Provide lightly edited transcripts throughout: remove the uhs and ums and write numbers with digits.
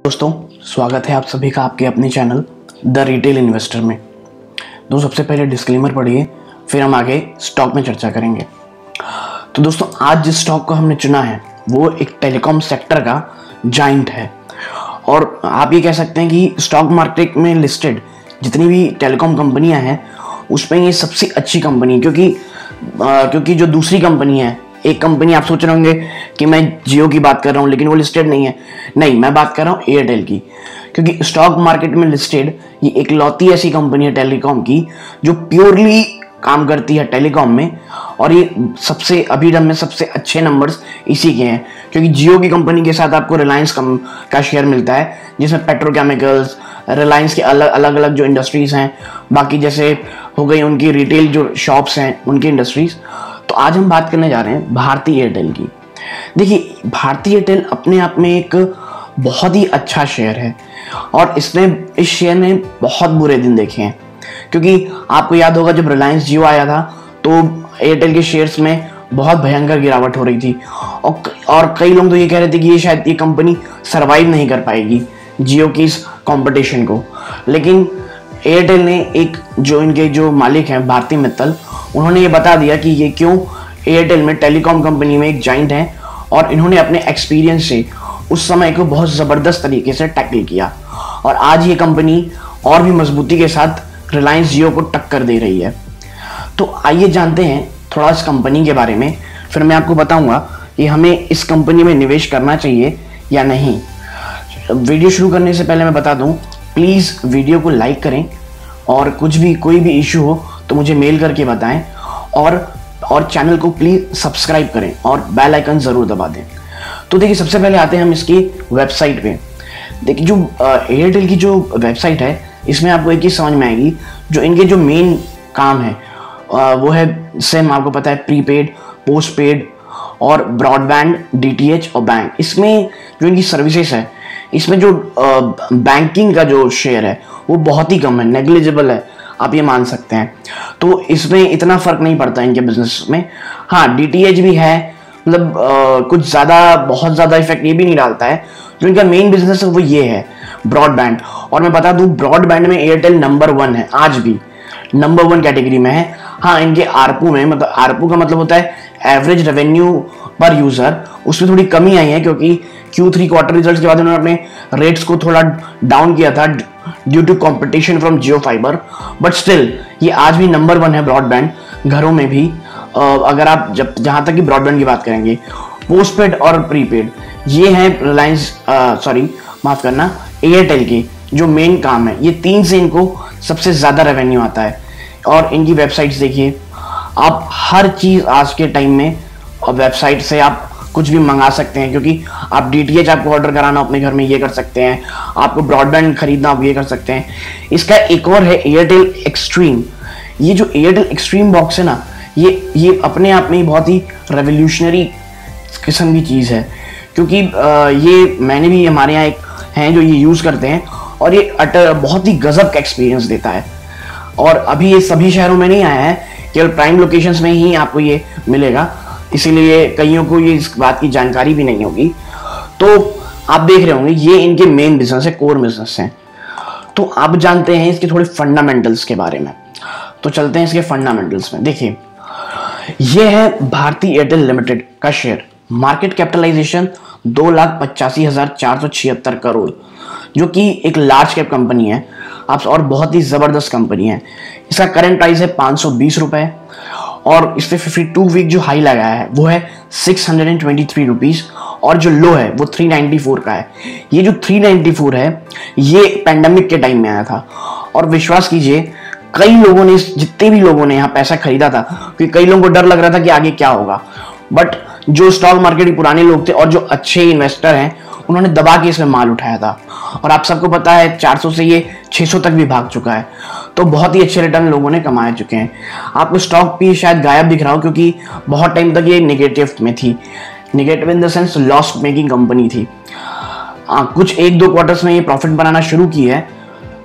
दोस्तों, स्वागत है आप सभी का आपके अपने चैनल द रिटेल इन्वेस्टर में। दोस्तों, सबसे पहले डिस्क्लेमर पढ़िए, फिर हम आगे स्टॉक में चर्चा करेंगे। तो दोस्तों, आज जिस स्टॉक को हमने चुना है वो एक टेलीकॉम सेक्टर का जाइंट है और आप ये कह सकते हैं कि स्टॉक मार्केट में लिस्टेड जितनी भी टेलीकॉम कंपनियां हैं उसमें ये सबसे अच्छी कंपनी है, क्योंकि जो दूसरी कंपनी है, एक कंपनी आप सोच रहे होंगे कि मैं जियो की बात कर रहा हूँ लेकिन वो लिस्टेड नहीं है। नहीं, मैं बात कर रहा हूँ एयरटेल की, क्योंकि स्टॉक मार्केट में लिस्टेड ये एक लौती ऐसी कंपनी है टेलीकॉम की जो प्योरली काम करती है टेलीकॉम में, और ये सबसे अभी में सबसे अच्छे नंबर्स इसी के हैं। क्योंकि जियो की कंपनी के साथ आपको रिलायंस का शेयर मिलता है, जिसमें पेट्रोकेमिकल्स, रिलायंस के अलग अलग जो इंडस्ट्रीज हैं, बाकी जैसे हो गई उनकी रिटेल जो शॉप्स हैं उनकी इंडस्ट्रीज। तो आज हम बात करने जा रहे हैं भारती एयरटेल की। देखिए, भारती एयरटेल अपने आप में एक बहुत ही अच्छा शेयर है और इस शेयर ने बहुत बुरे दिन देखे हैं। क्योंकि आपको याद होगा जब रिलायंस जियो आया था तो एयरटेल के शेयर्स में बहुत भयंकर गिरावट हो रही थी और कई लोग तो ये कह रहे थे कि ये शायद ये कंपनी सरवाइव नहीं कर पाएगी जियो की इस कंपटीशन को। लेकिन एयरटेल ने इनके जो मालिक हैं भारती मित्तल, उन्होंने ये बता दिया कि ये क्यों एयरटेल में टेलीकॉम कंपनी में एक जाइंट है और इन्होंने अपने एक्सपीरियंस से उस समय को बहुत ज़बरदस्त तरीके से टैकल किया और आज ये कंपनी और भी मजबूती के साथ रिलायंस जियो को टक्कर दे रही है। तो आइए जानते हैं थोड़ा इस कंपनी के बारे में, फिर मैं आपको बताऊंगा कि हमें इस कंपनी में निवेश करना चाहिए या नहीं। वीडियो शुरू करने से पहले मैं बता दूं, प्लीज़ वीडियो को लाइक करें और कोई भी इशू हो तो मुझे मेल करके बताएं और चैनल को प्लीज़ सब्सक्राइब करें और बेल आइकन ज़रूर दबा दें। तो देखिए, सबसे पहले आते हैं हम इसकी वेबसाइट पे। देखिए, जो एयरटेल की जो वेबसाइट है इसमें आपको एक ही समझ में आएगी, जो इनके जो मेन काम है वो है सिम, आपको पता है, प्रीपेड, पोस्टपेड और ब्रॉडबैंड, डीटीएच और बैंक। इसमें जो इनकी सर्विसेज है, इसमें जो बैंकिंग का जो शेयर है वो बहुत ही कम है, नेग्लिजिबल है, आप ये मान सकते हैं। तो इसमें इतना फर्क नहीं पड़ता इनके बिजनेस में। हाँ, डीटीएच भी है, मतलब कुछ ज़्यादा बहुत ज़्यादा इफेक्ट ये भी नहीं डालता है। जो इनका मेन बिजनेस है वो ये है ब्रॉडबैंड। और मैं बता दूं, ब्रॉडबैंड में एयरटेल नंबर 1 है, आज भी नंबर 1 कैटेगरी में है। हाँ, इनके आरपू में, मतलब आरपू का मतलब होता है एवरेज रेवेन्यू पर यूजर, उसमें थोड़ी कमी आई है क्योंकि Q3 क्वार्टर रिजल्ट्स के बाद उन्होंने अपने रेट्स को थोड़ा डाउन किया था due to competition from Jio Fiber. But still ये आज भी नंबर 1 है ब्रॉडबैंड घरों में भी। अगर आप जहां तक कि ब्रॉडबैंड की बात करेंगे, पोस्टपेड और प्रीपेड ये हैं रिलायंस माफ करना एयरटेल के जो मेन काम है। ये 3 से इनको सबसे ज्यादा रेवेन्यू आता है। और इनकी वेबसाइट्स देखिए, आप हर चीज आज के टाइम में वेबसाइट से आप कुछ भी मंगा सकते हैं, क्योंकि आप डीटीएच आपको ऑर्डर कराना अपने घर में ये कर सकते हैं, आपको ब्रॉडबैंड खरीदना आप ये कर सकते हैं। इसका एक और है एयरटेल एक्सट्रीम। ये जो एयरटेल एक्सट्रीम बॉक्स है ना, ये अपने आप में ही बहुत ही रेवोल्यूशनरी किस्म की चीज़ है, क्योंकि ये मैंने भी, हमारे यहाँ एक हैं जो ये यूज़ करते हैं और ये बहुत ही गजब का एक्सपीरियंस देता है। और अभी ये सभी शहरों में नहीं आया है, केवल प्राइम लोकेशंस में ही आपको ये मिलेगा, इसीलिए कईयों को ये इस बात की जानकारी भी नहीं होगी। तो आप देख रहे होंगे ये इनके मेन बिजनेस है, कोर बिजनेस हैं। तो आप जानते हैं इसके थोड़े फंडामेंटल्स के बारे में, तो चलते हैं इसके फंडामेंटल्स में। देखिए, ये है भारती एयरटेल लिमिटेड का शेयर, मार्केट कैपिटलाइजेशन 2,85,476 करोड़, जो कि एक लार्ज कैप कंपनी है आप, और बहुत ही जबरदस्त कंपनी है। इसका करंट प्राइस है 520 रुपए और इस पे 52 वीक जो हाई लगाया है वो है 623 रुपीज और जो लो है वो 394 का है। ये जो 394 है ये पैंडेमिक के टाइम में आया था और विश्वास कीजिए कई लोगों ने, जितने भी लोगों ने यहाँ पैसा खरीदा था, क्योंकि कई लोगों को डर लग रहा था कि आगे क्या होगा, बट जो स्टॉक मार्केट के पुराने लोग थे और जो अच्छे इन्वेस्टर हैं उन्होंने दबा के इसमें माल उठाया था। और आप सबको पता है 400 से ये 600 तक भी भाग चुका है, तो बहुत ही अच्छे रिटर्न लोगों ने कमाए चुके हैं। आपको स्टॉक भी शायद गायब दिख रहा हो क्योंकि बहुत टाइम तक ये नेगेटिव में थी, negative in the sense loss making company थी। कुछ 1-2 क्वार्टर्स में ये प्रॉफिट बनाना शुरू की है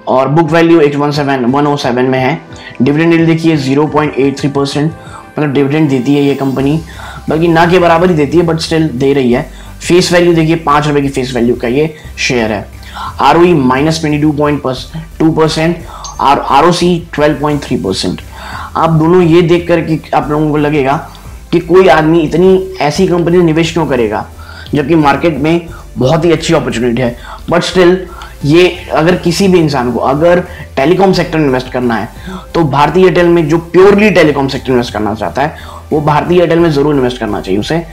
और बुक वैल्यू 107 में है। डिविडेंड यील्ड देखिए 0.83%, मतलब डिविडेंड देती है ये कंपनी, बल्कि ना के बराबर ही देती है बट स्टिल दे रही है। फेस वैल्यू देखिए 5 रुपए की फेस वैल्यू का ये शेयर है। ROE -22.2% और ROC 12.3%। आप दोनों ये देख कर कि आप लोगों को लगेगा कि कोई आदमी इतनी ऐसी कंपनी में निवेश क्यों करेगा जबकि मार्केट में बहुत ही अच्छी अपॉर्चुनिटी है। बट स्टिल ये अगर किसी भी इंसान को अगर टेलीकॉम सेक्टर में इन्वेस्ट करना है तो भारतीय एयरटेल में, जो प्योरली टेलीकॉम सेक्टर में इन्वेस्ट करना चाहता है वो भारतीय एयरटेल में जरूर इन्वेस्ट करना चाहिए उसे।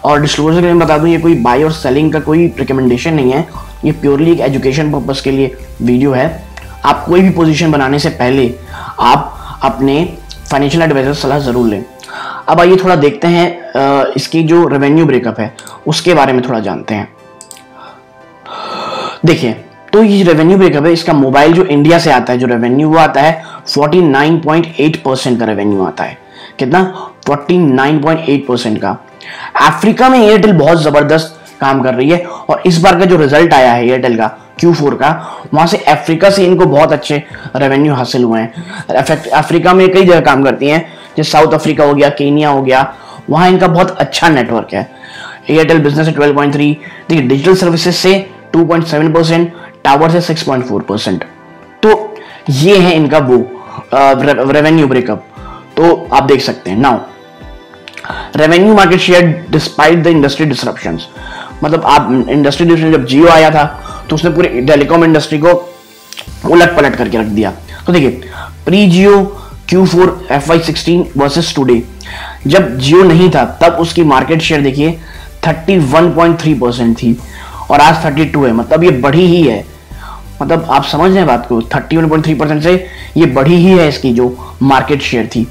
और डिस्क्लोजर के लिए बता दूं, ये कोई बाय और सेलिंग का कोई रिकमेंडेशन नहीं है, ये प्योरली एक एजुकेशन पर्पस के लिए वीडियो है। आप कोई भी पोजीशन बनाने से पहले आप अपने फाइनेंशियल एडवाइजर सलाह जरूर लें। अब आइए थोड़ा देखते हैं इसकी जो रेवेन्यू ब्रेकअप है उसके बारे में थोड़ा जानते हैं। देखिए, तो ये रेवेन्यू ब्रेकअप है इसका। मोबाइल जो इंडिया से आता है जो रेवेन्यू वो आता है 49.8% का रेवेन्यू आता है। कितना? 49.8% का। अफ्रीका में एयरटेल बहुत जबरदस्त काम कर रही है और इस बार का जो रिजल्ट आया है एयरटेल का Q4 का, वहां से अफ्रीका से इनको बहुत अच्छे रेवेन्यू हासिल हुए हैं। अफ्रीका में कई जगह काम करती हैं, जैसे साउथ अफ्रीका हो गया, केनिया हो गया, वहां इनका बहुत अच्छा नेटवर्क है। एयरटेल बिजनेस से 12.3, देखिए डिजिटल सर्विसेज से 2.7%, टावर से 6.4%। तो ये है इनका वो रेवेन्यू ब्रेकअप। तो आप देख सकते हैं। Now revenue market share despite the industry disruptions, मतलब आप इंडस्ट्री डिसरप्शन, जब जियो आया था तो उसने पूरे टेलीकॉम इंडस्ट्री को उलट पलट करके रख दिया। तो देखिए, प्री जियो Q4 FY16 वर्सेस टुडे, जब जियो नहीं था तब उसकी मार्केट शेयर देखिए 31.3% थी और आज 32 है, मतलब ये बढ़ी ही है। मतलब आप समझ रहे हैं बात को, 31.3% से ये बढ़ी ही है इसकी जो मार्केट शेयर थी।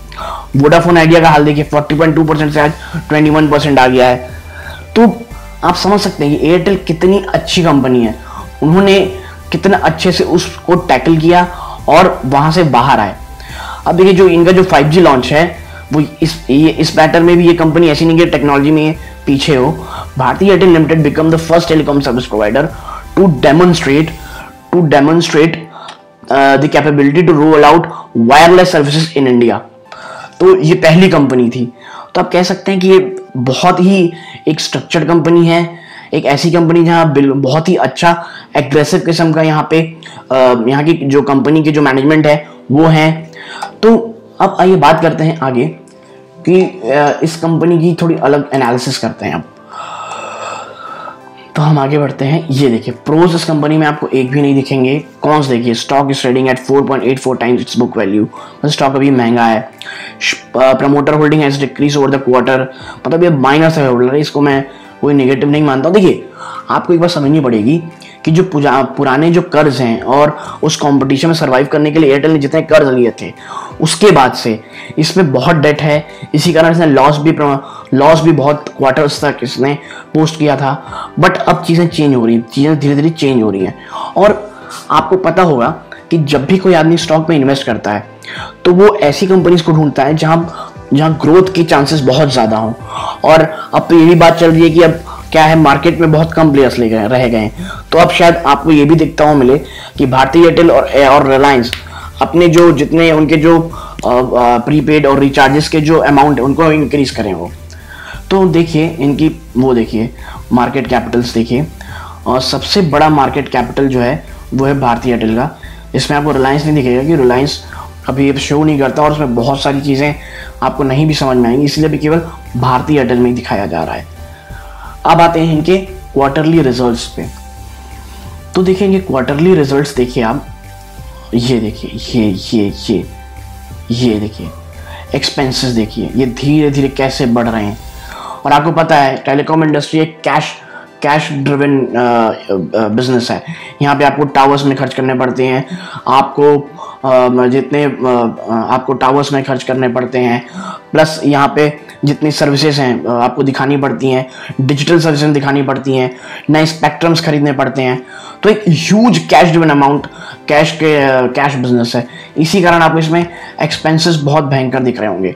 वोडाफोन आइडिया का हाल देखिए, 40.2% से आज 21% आ गया है। तो आप समझ सकते हैं कि एयरटेल कितनी अच्छी कंपनी है, उन्होंने कितना अच्छे से उसको टैकल किया और वहां से बाहर आए। अब देखिए, जो इनका जो 5G लॉन्च है वो इस मैटर में भी ये कंपनी ऐसी नहीं कि टेक्नोलॉजी में पीछे हो। Bharti Airtel limited become the first telecom service provider to demonstrate the capability to roll out wireless services in India. तो ये पहली कंपनी थी। तो आप कह सकते हैं कि ये बहुत ही एक स्ट्रक्चर्ड कंपनी है, एक ऐसी कंपनी जहां बहुत ही अच्छा एग्रेसिव किस्म का यहाँ पे यहाँ की जो कंपनी के जो मैनेजमेंट है वो है। तो अब आइए बात करते हैं आगे कि इस कंपनी की थोड़ी अलग एनालिसिस करते हैं। अब तो हम आगे बढ़ते हैं। ये देखिए, प्रोज इस कंपनी में आपको एक भी नहीं दिखेंगे। कॉन्स देखिए, stock is trading at 4.84 times it's book value, stock अभी महंगा है। Promoter holding has decrease over the quarter, मतलब ये माइनस है होल्डर, इसको मैं कोई नेगेटिव नहीं मानता हूं। देखिए, आपको एक बात समझनी पड़ेगी कि जो पुराने जो कर्ज हैं और उस कंपटीशन में सरवाइव करने के लिए एयरटेल ने जितने कर्ज लिए थे उसके बाद से इसमें बहुत डेट है। इसी कारण इसने लॉस भी बहुत क्वार्टर्स तक इसने पोस्ट किया था। बट अब चीज़ें चेंज हो रही हैं, चीज़ें धीरे धीरे चेंज हो रही हैं। और आपको पता होगा कि जब भी कोई आदमी स्टॉक में इन्वेस्ट करता है तो वो ऐसी कंपनीज को ढूंढता है जहां ग्रोथ की चांसेस बहुत ज़्यादा हों। और अब तो यही बात चल रही है कि अब क्या है, मार्केट में बहुत कम प्लेयर्स रह गए हैं। तो अब शायद आपको ये भी दिखता हो मिले कि भारतीय एयरटेल और रिलायंस अपने जो जितने उनके जो प्रीपेड और रिचार्जेस के जो अमाउंट है उनको इंक्रीज करें वो। तो देखिए इनकी वो देखिए मार्केट कैपिटल्स देखिए, और सबसे बड़ा मार्केट कैपिटल जो है वो है भारतीय एयरटेल का। इसमें आपको रिलायंस नहीं दिखेगा कि रिलायंस अभी शो नहीं करता और उसमें बहुत सारी चीज़ें आपको नहीं भी समझ में आएंगी, इसलिए भी केवल भारतीय एयरटेल में ही दिखाया जा रहा है। अब आते हैं इनके क्वार्टरली रिजल्ट्स पे। तो देखिए इनके क्वार्टरली रिजल्ट्स देखिए आप, ये देखिए ये देखिए एक्सपेंसेस देखिए, ये धीरे धीरे कैसे बढ़ रहे हैं। और आपको पता है टेलीकॉम इंडस्ट्री एक कैश ड्रिवन बिजनेस है। यहाँ पे आपको टावर्स में खर्च करने पड़ते हैं, आपको टावर्स में खर्च करने पड़ते हैं, प्लस यहाँ पे जितनी सर्विसेज हैं आपको दिखानी पड़ती हैं, डिजिटल सर्विसेज दिखानी पड़ती हैं, नए स्पेक्ट्रम्स खरीदने पड़ते हैं। तो एक huge cash driven amount cash business है। इसी कारण आपको इसमें एक्सपेंसेस बहुत भयंकर दिख रहे होंगे।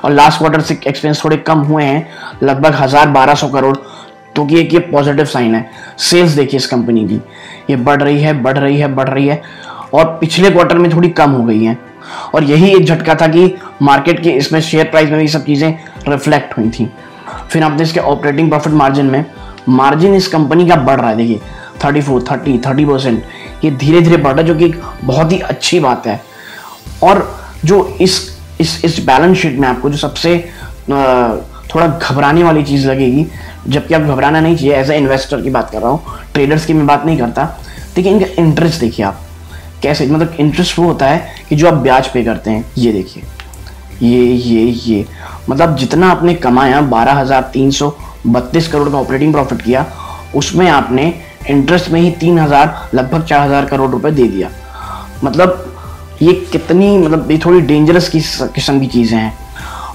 और लास्ट क्वार्टर से एक्सपेंस थोड़े कम हुए हैं, लगभग 1200 करोड़, तो कि एक ये पॉजिटिव साइन है। सेल्स देखिए इस कंपनी की, ये बढ़ रही है और पिछले क्वार्टर में थोड़ी कम हो गई है। और यही एक झटका था कि मार्केट के इसमें शेयर प्राइस में भी सब चीज़ें रिफ्लेक्ट हुई थी। फिर आपने इसके ऑपरेटिंग प्रॉफिट मार्जिन इस कंपनी का बढ़ रहा है, देखिए 34, 30%, ये धीरे धीरे बढ़ा, जो कि एक बहुत ही अच्छी बात है। और जो इस बैलेंस शीट में आपको जो सबसे थोड़ा घबराने वाली चीज़ लगेगी, जबकि आप घबराना नहीं चाहिए, एज ए इन्वेस्टर की बात कर रहा हूँ, ट्रेडर्स की मैं बात नहीं करता। देखिए इनका इंटरेस्ट देखिए आप कैसे, मतलब इंटरेस्ट वो होता है कि जो आप ब्याज पे करते हैं। ये देखिए ये मतलब जितना आपने कमाया 12,332 करोड़ का ऑपरेटिंग प्रॉफिट किया, उसमें आपने इंटरेस्ट में ही 3,000 लगभग 4,000 करोड़ रुपए दे दिया। मतलब ये कितनी, मतलब ये थोड़ी डेंजरस किस्म की चीज़ें हैं।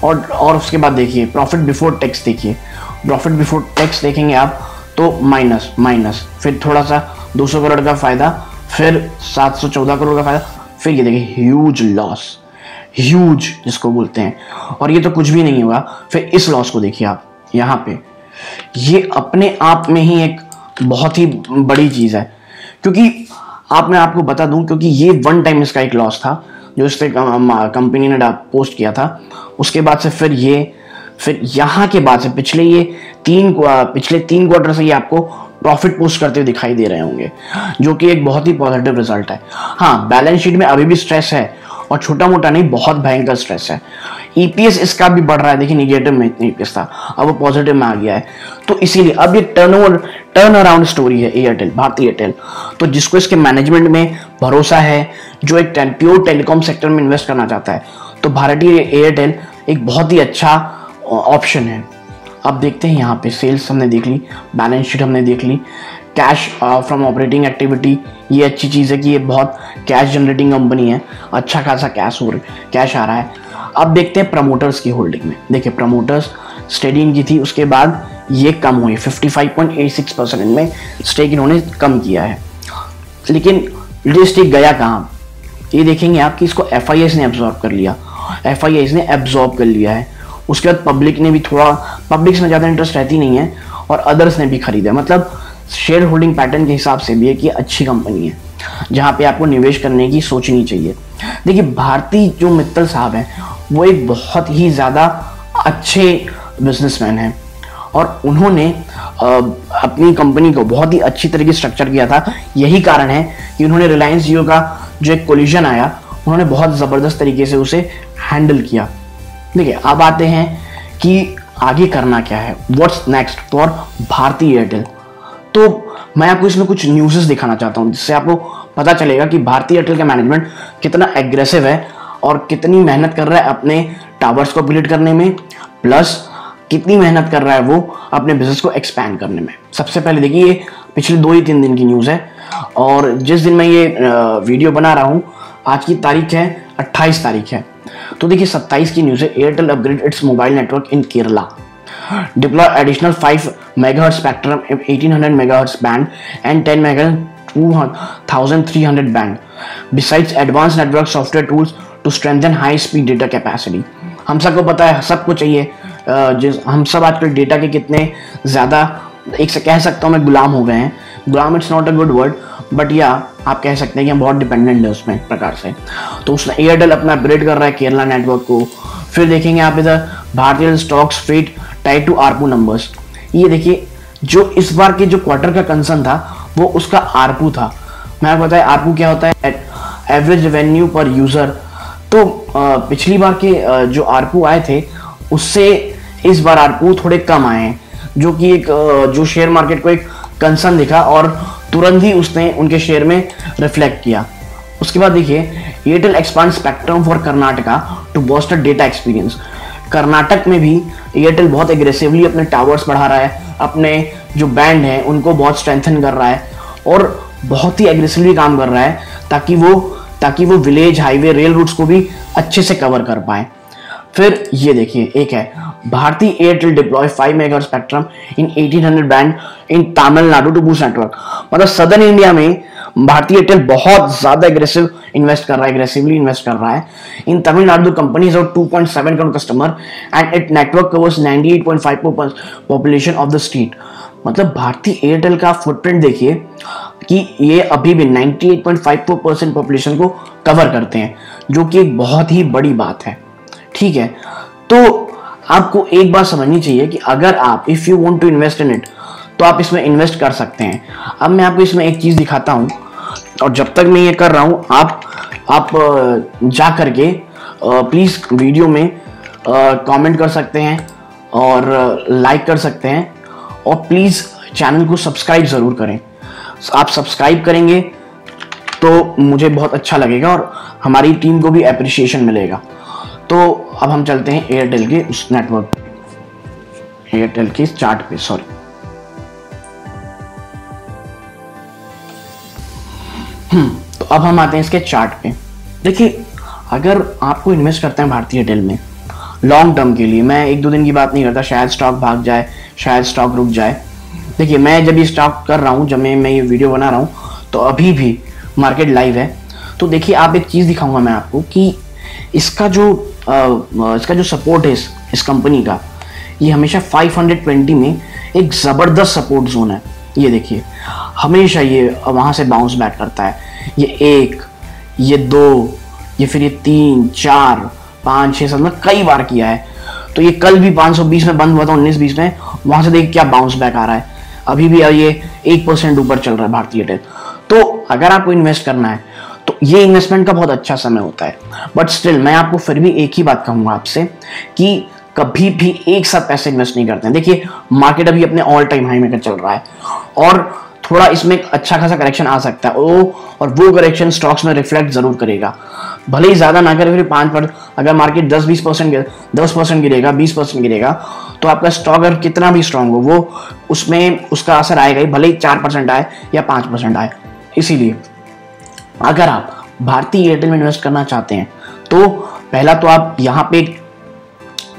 और उसके बाद देखिए प्रॉफिट बिफोर टैक्स, देखिए प्रॉफिट बिफोर टैक्स देखेंगे आप तो माइनस, फिर थोड़ा सा 200 करोड़ का फ़ायदा, फिर 714 करोड़ का फ़ायदा, फिर ये देखिए ह्यूज लॉस, ह्यूज जिसको बोलते हैं, और ये तो कुछ भी नहीं होगा। फिर इस लॉस को देखिए आप यहाँ पे, ये अपने आप में ही एक बहुत ही बड़ी चीज़ है। क्योंकि मैं आपको बता दूं, क्योंकि ये वन टाइम इसका एक लॉस था जो इससे कंपनी ने पोस्ट किया था। उसके बाद से फिर यहाँ के बाद से पिछले तीन क्वार्टर से ये आपको प्रॉफिट पोस्ट करते हुए दिखाई दे रहे होंगे, जो कि एक बहुत ही पॉजिटिव रिजल्ट है। हाँ, बैलेंस शीट में अभी भी स्ट्रेस है, और छोटा मोटा नहीं, बहुत भयंकर स्ट्रेस है। ईपीएस इसका भी बढ़ रहा है, देखिए निगेटिव में ईपीएस था, अब वो पॉजिटिव में आ गया है। तो इसीलिए अब ये टर्न अराउंड स्टोरी है एयरटेल, भारती एयरटेल। तो जिसको इसके मैनेजमेंट में भरोसा है, जो एक प्योर टेलीकॉम सेक्टर में इन्वेस्ट करना चाहता है, तो भारतीय एयरटेल एक बहुत ही अच्छा ऑप्शन है। अब देखते हैं यहाँ पे सेल्स हमने देख ली, बैलेंस शीट हमने देख ली, कैश फ्रॉम ऑपरेटिंग एक्टिविटी, ये अच्छी चीज़ है कि ये बहुत कैश जनरेटिंग कंपनी है, अच्छा खासा कैश आ रहा है। अब देखते हैं प्रमोटर्स की होल्डिंग में। देखिए प्रमोटर्स स्टेडी इनकी थी, उसके बाद ये कम हुई, 55.86% इनमें स्टेक इन्होंने कम किया है। लेकिन ये स्टेक गया कहाँ, ये देखेंगे आप कि इसको FIS ने एब्जॉर्ब कर लिया, FIS ने एब्जॉर्ब कर लिया है। उसके बाद पब्लिक ने भी थोड़ा, पब्लिक में ज़्यादा इंटरेस्ट रहती नहीं है, और अदर्स ने भी खरीदा। मतलब शेयर होल्डिंग पैटर्न के हिसाब से भी है कि अच्छी कंपनी है जहाँ पे आपको निवेश करने की सोचनी चाहिए। देखिए भारती जो मित्तल साहब हैं, वो एक बहुत ही ज़्यादा अच्छे बिजनेसमैन हैं, और उन्होंने अपनी कंपनी को बहुत ही अच्छी तरीके से स्ट्रक्चर किया था। यही कारण है कि उन्होंने रिलायंस जियो का जो एक कोलिजन आया, उन्होंने बहुत ज़बरदस्त तरीके से उसे हैंडल किया। देखिए अब आते हैं कि आगे करना क्या है, what's next for Bharti Airtel. तो मैं आपको इसमें कुछ न्यूज़ेस दिखाना चाहता हूं, जिससे आपको पता चलेगा कि भारती एयरटेल का मैनेजमेंट कितना एग्रेसिव है और कितनी मेहनत कर रहा है अपने टावर्स को अपग्रेड करने में, प्लस कितनी मेहनत कर रहा है वो अपने बिजनेस को एक्सपैंड करने में। सबसे पहले देखिए, ये पिछले 2 ही 3 दिन की न्यूज़ है, और जिस दिन मैं ये वीडियो बना रहा हूँ, आज की तारीख है 28 तारीख है। तो देखिए 27 की न्यूज़ है, Airtel upgrade it's mobile network in Kerala, deploy additional 5 MHz spectrum, 1800 MHz band and 10 MHz 2300 band. Besides advanced network software tools to strengthen high speed data capacity. हम सबको पता है, सबको चाहिए, हम सब आजकल डेटा के कितने ज़्यादा, एक से कह सकता हूँ मैं, गुलाम हो गए हैं। गुलाम it's not a good word, but या आप कह सकते हैं कि हम बहुत डिपेंडेंट है उसमें प्रकार से। तो उसने एयरटेल अपना अपग्रेड कर रहा है केरला नेटवर्क को। फिर देखेंगे आप इधर Bharti stocks fate tied to ARPU numbers. ये देखिए जो इस बार के जो क्वार्टर का कंसर्न था वो उसका आरपू था। मैं आपको बताया आरपू क्या होता है, एवरेज रेवेन्यू पर यूजर। तो पिछली बार के जो आरपू आए थे उससे इस बार आरपू थोड़े कम आए हैं, जो कि एक जो शेयर मार्केट को एक कंसर्न दिखा और तुरंत ही उसने उनके शेयर में रिफ्लेक्ट किया। उसके बाद देखिए Airtel expand spectrum for Karnataka to boost data experience. Karnataka में भी एयरटेल बहुत एग्रेसिवली अपने टावर्स बढ़ा रहा है, अपने जो बैंड है उनको बहुत स्ट्रेंथन कर रहा है और बहुत ही एग्रेसिवली काम कर रहा है ताकि वो विलेज, हाईवे, रेल रूट्स को भी अच्छे से कवर कर पाए। फिर ये देखिए एक है Bharti Airtel deploy 5 megahertz spectrum in 1800 band in Tamil Nadu to boost network. मतलब सदर्न इंडिया में भारतीय एयरटेल बहुत ज्यादा एग्रेसिवली इन्वेस्ट कर रहा है। In Tamil Nadu company 2.7 crore customer and it network covers 98.5% population of the state. मतलब भारतीय एयरटेल का फुटप्रिंट देखिए कि ये अभी भी 98.54% पॉपुलेशन को कवर करते हैं, जो कि एक बहुत ही बड़ी बात है। ठीक है, तो आपको एक बात समझनी चाहिए कि अगर आप if you want to invest in it, तो आप इसमें इन्वेस्ट कर सकते हैं। अब मैं आपको इसमें एक चीज़ दिखाता हूँ, और जब तक मैं ये कर रहा हूँ आप जा करके प्लीज़ वीडियो में कमेंट कर सकते हैं और लाइक कर सकते हैं, और प्लीज़ चैनल को सब्सक्राइब ज़रूर करें। आप सब्सक्राइब करेंगे तो मुझे बहुत अच्छा लगेगा और हमारी टीम को भी एप्रिसिएशन मिलेगा। तो अब हम चलते हैं एयरटेल के उस नेटवर्क, एयरटेल के चार्ट पे, सॉरी। तो अब हम आते हैं इसके चार्ट पे। देखिए, अगर आपको इन्वेस्ट करते हैं भारतीय एयरटेल में लॉन्ग टर्म के लिए, मैं 1-2 दिन की बात नहीं करता, शायद स्टॉक भाग जाए, शायद स्टॉक रुक जाए। देखिए, मैं जब ये स्टॉक कर रहा हूँ, जब मैं ये वीडियो बना रहा हूँ, तो अभी भी मार्केट लाइव है। तो देखिए, आप एक चीज़ दिखाऊंगा मैं आपको कि इसका जो सपोर्ट है इस कंपनी का, ये हमेशा 520 में एक ज़बरदस्त सपोर्ट जोन है। ये देखिए, हमेशा ये वहाँ से बाउंस बैक करता है। ये 1, ये 2, ये फिर ये 3, 4, 5, 6, 7 में कई बार किया है। तो ये कल भी 520 में बंद हुआ था, 19-20 में, वहाँ से देखिए क्या बाउंस बैक आ रहा है। अभी भी ये 1% ऊपर चल रहा है भारतीय एयरटेल। तो अगर आपको इन्वेस्ट करना है तो ये इन्वेस्टमेंट का बहुत अच्छा समय होता है। बट स्टिल मैं आपको फिर भी एक ही बात कहूँगा आपसे कि कभी भी एक साथ पैसे इन्वेस्ट नहीं करते हैं। देखिए, मार्केट अभी अपने ऑल टाइम हाई में चल रहा है और थोड़ा इसमें एक अच्छा खासा करेक्शन आ सकता है, और वो करेक्शन स्टॉक्स में रिफ्लेक्ट जरूर करेगा। भले ही ज़्यादा ना करे, फिर 5%, अगर मार्केट 10% गिरेगा, 20% गिरेगा, तो आपका स्टॉक अगर कितना भी स्ट्रांग हो, वो उसमें उसका असर आएगा ही, भले ही 4% आए या 5% आए। इसीलिए अगर आप भारतीय एयरटेल में इन्वेस्ट करना चाहते हैं तो पहला तो आप यहाँ पे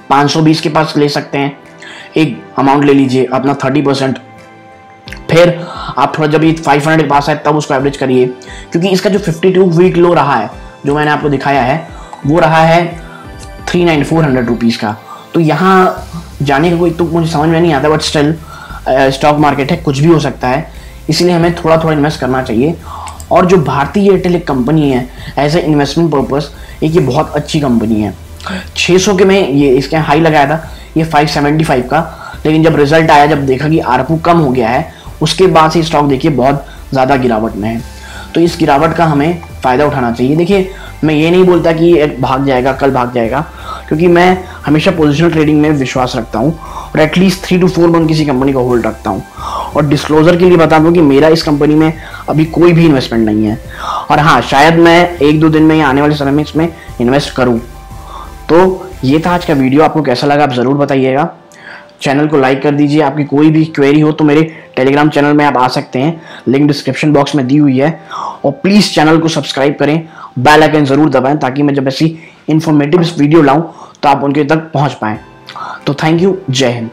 520 के पास ले सकते हैं, एक अमाउंट ले लीजिए अपना 30%। फिर आप थोड़ा जब ये 500 के पास आए तब उसको एवरेज करिए, क्योंकि इसका जो 52 वीक लो रहा है, जो मैंने आपको दिखाया है, वो रहा है 400 रुपीज़ का। तो यहाँ जाने का कोई तो मुझे समझ में नहीं आता, बट स्टिल स्टॉक मार्केट है, कुछ भी हो सकता है, इसलिए हमें थोड़ा थोड़ा इन्वेस्ट करना चाहिए। और जो भारतीय एयरटेल एक कंपनी है एज ए इन्वेस्टमेंट पर्पस, एक ये बहुत अच्छी कंपनी है। 600 के में ये इसके हाई लगाया था, ये 575 का, लेकिन जब रिजल्ट आया, जब देखा कि आरपू कम हो गया है, उसके बाद से स्टॉक देखिए बहुत ज़्यादा गिरावट में है। तो इस गिरावट का हमें फ़ायदा उठाना चाहिए। देखिए, मैं ये नहीं बोलता कि ये भाग जाएगा, कल भाग जाएगा, क्योंकि मैं हमेशा पोजिशनल ट्रेडिंग में विश्वास रखता हूँ और एटलीस्ट 3 to 4 मंथ किसी कंपनी को होल्ड रखता हूँ। और डिस्क्लोजर के लिए बता दूँ कि मेरा इस कंपनी में अभी कोई भी इन्वेस्टमेंट नहीं है, और हाँ, शायद मैं 1-2 दिन में या आने वाले समय में इसमें इन्वेस्ट करूँ। तो ये था आज का वीडियो, आपको कैसा लगा आप ज़रूर बताइएगा। चैनल को लाइक कर दीजिए। आपकी कोई भी क्वेरी हो तो मेरे टेलीग्राम चैनल में आप आ सकते हैं, लिंक डिस्क्रिप्शन बॉक्स में दी हुई है। और प्लीज़ चैनल को सब्सक्राइब करें, बेल आइकन ज़रूर दबाएं, ताकि मैं जब ऐसी इन्फॉर्मेटिव वीडियो लाऊं तो आप उनके तक पहुंच पाएं। तो थैंक यू, जय हिंद।